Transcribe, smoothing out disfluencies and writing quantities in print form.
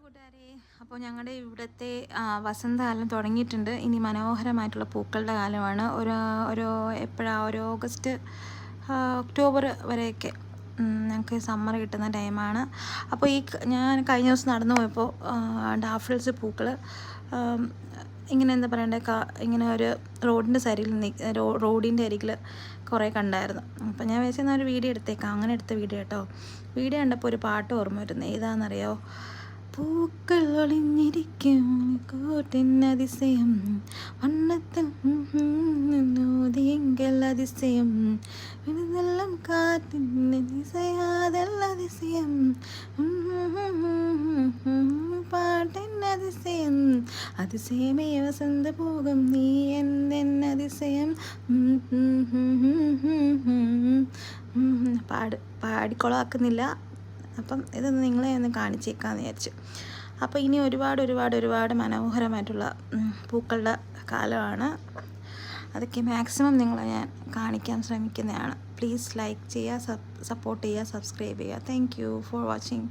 കൂട്ടുകാരെ, അപ്പോൾ ഞങ്ങളുടെ ഇവിടുത്തെ വസന്തകാലം തുടങ്ങിയിട്ടുണ്ട്. ഇനി മനോഹരമായിട്ടുള്ള പൂക്കളുടെ കാലമാണ്. എപ്പോഴാണ് ഒരു ഓഗസ്റ്റ് ഒക്ടോബർ വരെയൊക്കെ ഞങ്ങൾക്ക് സമ്മർ കിട്ടുന്ന ടൈമാണ്. അപ്പോൾ ഞാൻ കഴിഞ്ഞ ദിവസം നടന്നു പോയപ്പോൾ ഡാഫിൾസ് പൂക്കൾ ഇങ്ങനെ എന്താ പറയണ്ടേ, ഇങ്ങനെ ഒരു റോഡിൻ്റെ സൈഡിൽ റോഡിൻ്റെ അരികിൽ കുറേ കണ്ടായിരുന്നു. അപ്പോൾ ഞാൻ വിചാരിച്ചെന്നാൽ ഒരു വീഡിയോ എടുത്തേക്കാം. അങ്ങനെ എടുത്ത വീഡിയോ കേട്ടോ. വീഡിയോ കണ്ടപ്പോൾ ഒരു പാട്ട് ഓർമ്മ വരുന്നത്. ഏതാണെന്നറിയോ? പൂക്കൾ ഒളിഞ്ഞിരിക്കും കൂട്ടിനതിശയം വണ്ണത്തിൽ നോതിയെങ്കിൽ അതിശയം വിടുന്നെല്ലാം കാറ്റിന് നിശയാതല്ല അതിശയം പാട്ടിനതിശയം അതിശയമേ വസന്ത പോകും നീ എന്തെന്നതിശയം പാടിക്കൊളാക്കുന്നില്ല. അപ്പം ഇതൊന്ന് നിങ്ങളെ ഒന്ന് കാണിച്ചേക്കാമെന്ന് വിചാരിച്ചു. അപ്പോൾ ഇനി ഒരുപാട് മനോഹരമായിട്ടുള്ള പൂക്കളുടെ കാലമാണ്. അതൊക്കെ മാക്സിമം നിങ്ങളെ ഞാൻ കാണിക്കാൻ ശ്രമിക്കുന്നതാണ്. പ്ലീസ് ലൈക്ക് ചെയ്യുക, സപ്പോർട്ട് ചെയ്യുക, സബ്സ്ക്രൈബ് ചെയ്യുക. Thank you for watching.